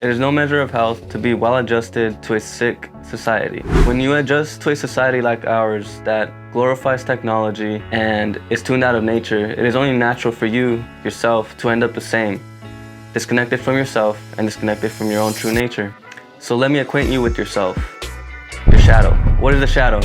It is no measure of health to be well adjusted to a sick society. When you adjust to a society like ours that glorifies technology and is tuned out of nature, it is only natural for you, yourself, to end up the same, disconnected from yourself and disconnected from your own true nature. So let me acquaint you with yourself, your shadow. What is the shadow?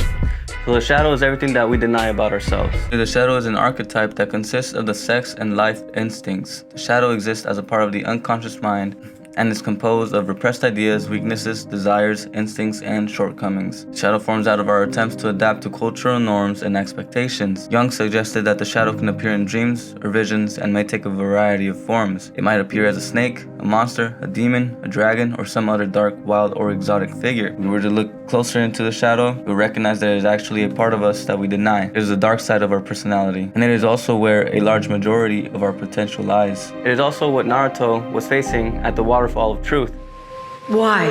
So the shadow is everything that we deny about ourselves. The shadow is an archetype that consists of the sex and life instincts. The shadow exists as a part of the unconscious mind and is composed of repressed ideas, weaknesses, desires, instincts, and shortcomings. Shadow forms out of our attempts to adapt to cultural norms and expectations. Jung suggested that the shadow can appear in dreams or visions and may take a variety of forms. It might appear as a snake, a monster, a demon, a dragon, or some other dark, wild, or exotic figure. If we were to look closer into the shadow, we'll recognize that it is actually a part of us that we deny. It is the dark side of our personality, and it is also where a large majority of our potential lies. It is also what Naruto was facing at the waterfall of truth. Why?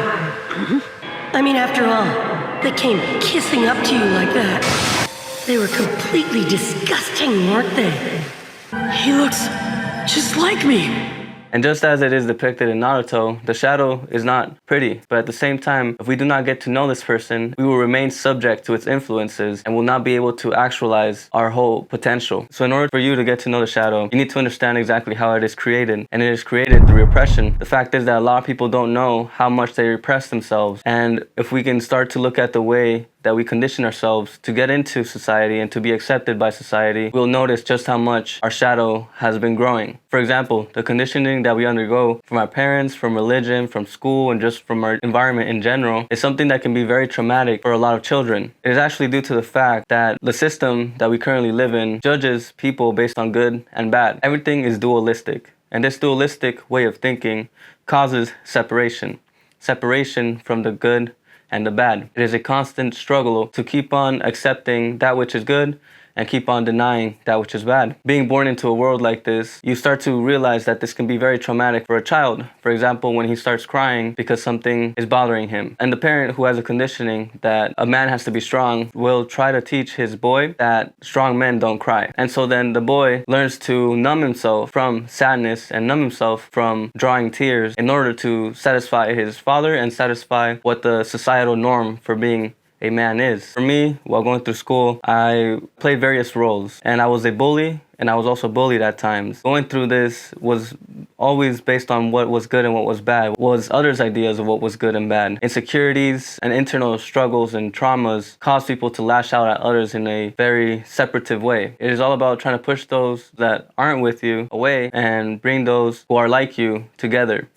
I mean, after all, they came kissing up to you like that. They were completely disgusting, weren't they? He looks just like me. And just as it is depicted in Naruto, the shadow is not pretty, but at the same time, if we do not get to know this person, we will remain subject to its influences and will not be able to actualize our whole potential. So in order for you to get to know the shadow, you need to understand exactly how it is created. And it is created through repression. The fact is that a lot of people don't know how much they repress themselves. And if we can start to look at the way that we condition ourselves to get into society and to be accepted by society, we'll notice just how much our shadow has been growing. For example, the conditioning that we undergo from our parents, from religion, from school, and just from our environment in general is something that can be very traumatic for a lot of children. It is actually due to the fact that the system that we currently live in judges people based on good and bad. Everything is dualistic, and this dualistic way of thinking causes separation. Separation from the good and the bad. It is a constant struggle to keep on accepting that which is good and keep on denying that which is bad. Being born into a world like this, you start to realize that this can be very traumatic for a child. For example, when he starts crying because something is bothering him. And the parent who has a conditioning that a man has to be strong will try to teach his boy that strong men don't cry. And so then the boy learns to numb himself from sadness and numb himself from drawing tears in order to satisfy his father and satisfy what the societal norm for being a man is. For me, while going through school, I played various roles, and I was a bully, and I was also bullied at times. Going through this was always based on what was good and what was bad, what was others' ideas of what was good and bad. Insecurities and internal struggles and traumas cause people to lash out at others in a very separative way. It is all about trying to push those that aren't with you away and bring those who are like you together.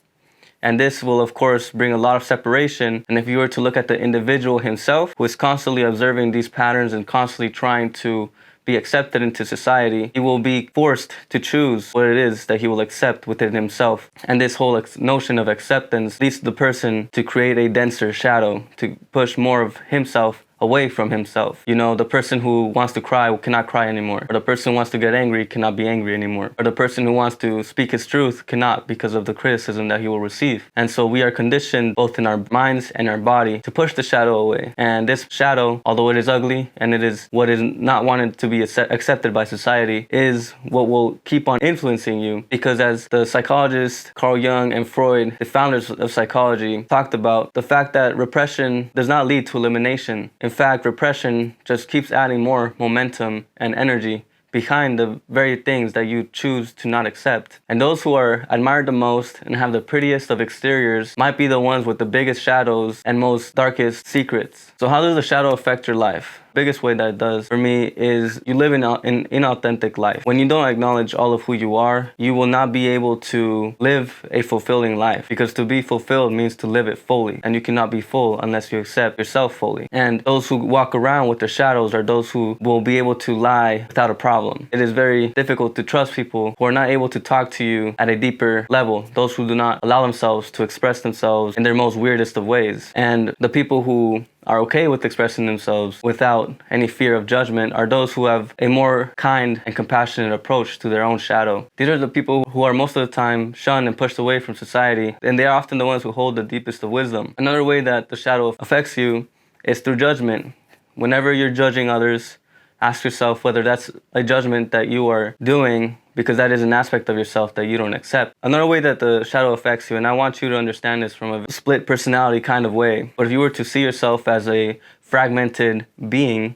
And this will, of course, bring a lot of separation. And if you were to look at the individual himself, who is constantly observing these patterns and constantly trying to be accepted into society, he will be forced to choose what it is that he will accept within himself. And this whole notion of acceptance leads the person to create a denser shadow, to push more of himself away from himself. You know, the person who wants to cry cannot cry anymore. Or the person who wants to get angry cannot be angry anymore. Or the person who wants to speak his truth cannot because of the criticism that he will receive. And so we are conditioned both in our minds and our body to push the shadow away. And this shadow, although it is ugly and it is what is not wanted to be accepted by society, is what will keep on influencing you. Because as the psychologists Carl Jung and Freud, the founders of psychology, talked about, the fact that repression does not lead to elimination. In fact, repression just keeps adding more momentum and energy behind the very things that you choose to not accept. And those who are admired the most and have the prettiest of exteriors might be the ones with the biggest shadows and most darkest secrets. So how does the shadow affect your life? Biggest way that it does for me is you live in an inauthentic life. When you don't acknowledge all of who you are, you will not be able to live a fulfilling life, because to be fulfilled means to live it fully, and you cannot be full unless you accept yourself fully. And those who walk around with their shadows are those who will be able to lie without a problem. It is very difficult to trust people who are not able to talk to you at a deeper level, those who do not allow themselves to express themselves in their most weirdest of ways. And the people who are okay with expressing themselves without any fear of judgment are those who have a more kind and compassionate approach to their own shadow. These are the people who are most of the time shunned and pushed away from society, and they are often the ones who hold the deepest of wisdom. Another way that the shadow affects you is through judgment. Whenever you're judging others, ask yourself whether that's a judgment that you are doing because that is an aspect of yourself that you don't accept. Another way that the shadow affects you, and I want you to understand this from a split personality kind of way, but if you were to see yourself as a fragmented being,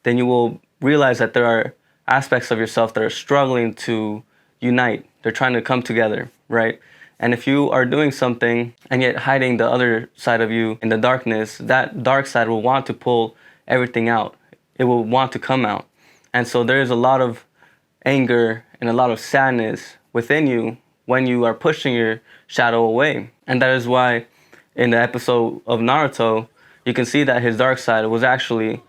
then you will realize that there are aspects of yourself that are struggling to unite. They're trying to come together, right? And if you are doing something and yet hiding the other side of you in the darkness, that dark side will want to pull everything out. It will want to come out. And so there is a lot of anger and a lot of sadness within you when you are pushing your shadow away. And that is why in the episode of Naruto, you can see that his dark side was actually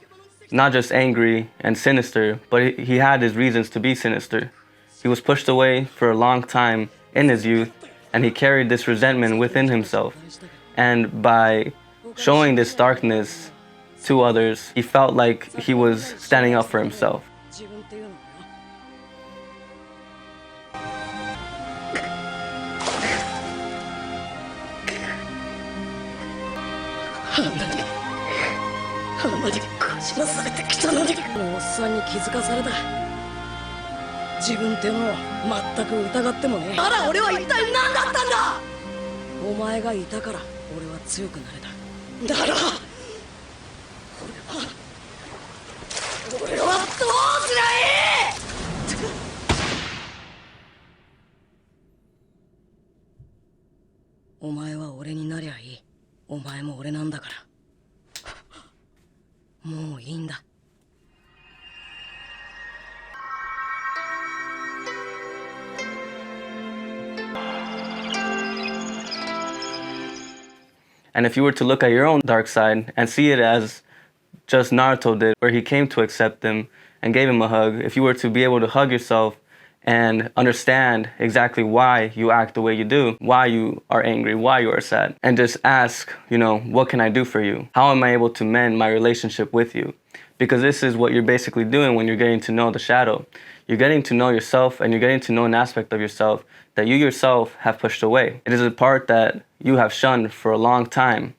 not just angry and sinister, but he had his reasons to be sinister. He was pushed away for a long time in his youth, and he carried this resentment within himself. And by showing this darkness to others, he felt like he was standing up for himself. And if you were to look at your own dark side and see it as just Naruto did, where he came to accept him and gave him a hug, if you were to be able to hug yourself and understand exactly why you act the way you do, why you are angry, why you are sad, and just ask, what can I do for you? How am I able to mend my relationship with you? Because this is what you're basically doing when you're getting to know the shadow. You're getting to know yourself, and you're getting to know an aspect of yourself that you yourself have pushed away. It is a part that you have shunned for a long time,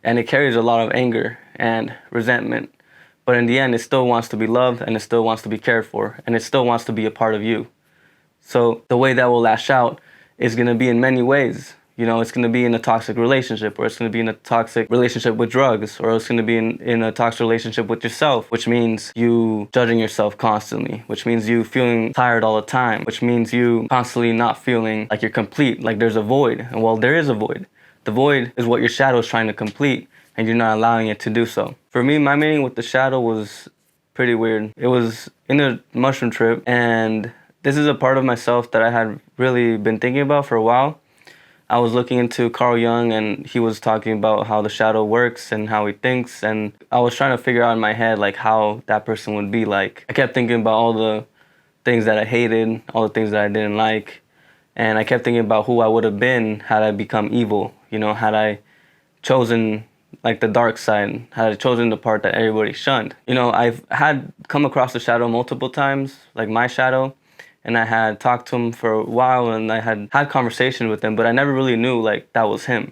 and it carries a lot of anger and resentment. But in the end, it still wants to be loved, and it still wants to be cared for, and it still wants to be a part of you. So the way that will lash out is going to be in many ways. It's going to be in a toxic relationship, or it's going to be in a toxic relationship with drugs, or it's going to be in a toxic relationship with yourself, which means you judging yourself constantly, which means you feeling tired all the time, which means you constantly not feeling like you're complete, like there's a void. And well, there is a void. The void is what your shadow is trying to complete, and you're not allowing it to do so. For me, my meeting with the shadow was pretty weird. It was in a mushroom trip, and this is a part of myself that I had really been thinking about for a while. I was looking into Carl Jung, and he was talking about how the shadow works and how he thinks, and I was trying to figure out in my head like how that person would be like. I kept thinking about all the things that I hated, all the things that I didn't like, and I kept thinking about who I would have been had I become evil, had I chosen like the dark side, had I chosen the part that everybody shunned. I've had come across the shadow multiple times, like my shadow, and I had talked to him for a while, and I had conversations with him, but I never really knew like that was him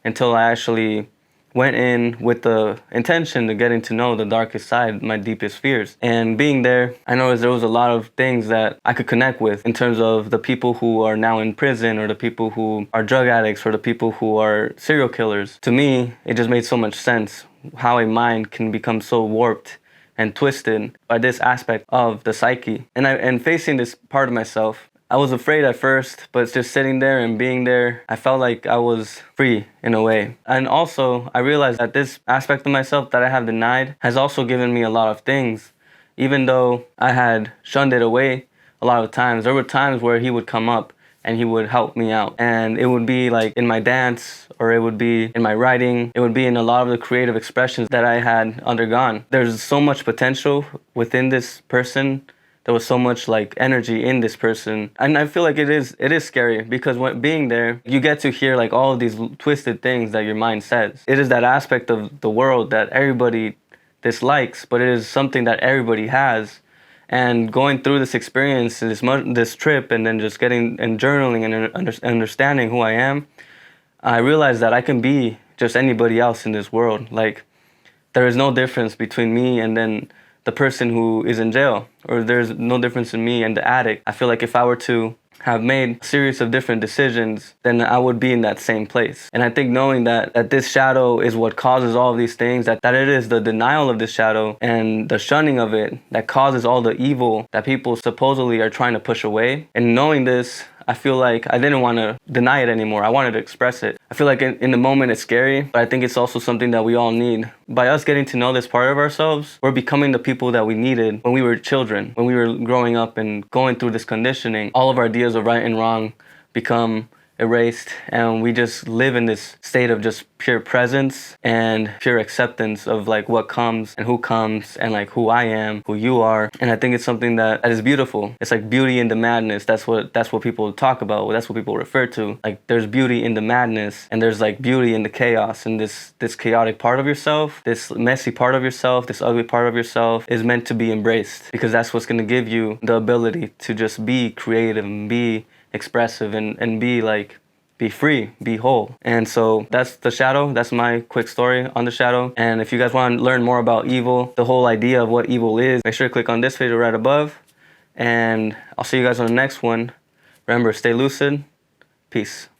until I actually went in with the intention of getting to know the darkest side, my deepest fears. And being there, I noticed there was a lot of things that I could connect with in terms of the people who are now in prison, or the people who are drug addicts, or the people who are serial killers. To me, it just made so much sense how a mind can become so warped and twisted by this aspect of the psyche. And facing this part of myself, I was afraid at first, but just sitting there and being there, I felt like I was free in a way. And also, I realized that this aspect of myself that I have denied has also given me a lot of things. Even though I had shunned it away a lot of times, there were times where he would come up and he would help me out. And it would be like in my dance, or it would be in my writing, it would be in a lot of the creative expressions that I had undergone. There's so much potential within this person. There was so much like energy in this person. And I feel like it is scary, because when being there, you get to hear like all of these twisted things that your mind says. It is that aspect of the world that everybody dislikes, but it is something that everybody has. And going through this experience, this trip, and then just getting and journaling and understanding who I am, I realized that I can be just anybody else in this world. Like, there is no difference between me and then the person who is in jail, or there's no difference in me and the addict. I feel like if I were to have made a series of different decisions, then I would be in that same place. And I think knowing that this shadow is what causes all of these things, that it is the denial of this shadow and the shunning of it that causes all the evil that people supposedly are trying to push away. And knowing this, I feel like I didn't want to deny it anymore. I wanted to express it. I feel like in the moment it's scary, but I think it's also something that we all need. By us getting to know this part of ourselves, we're becoming the people that we needed when we were children, when we were growing up and going through this conditioning. All of our ideas of right and wrong become erased, and we just live in this state of just pure presence and pure acceptance of like what comes and like who I am, who you are. And I think it's something that is beautiful. It's like beauty in the madness. That's what people talk about. That's what people refer to. Like there's beauty in the madness, and there's like beauty in the chaos. And this chaotic part of yourself, this messy part of yourself, this ugly part of yourself is meant to be embraced, because that's what's going to give you the ability to just be creative and be expressive and be free, be whole. And so that's the shadow. That's my quick story on the shadow. And if you guys want to learn more about evil, the whole idea of what evil is, make sure to click on this video right above. And I'll see you guys on the next one. Remember, stay lucid. Peace.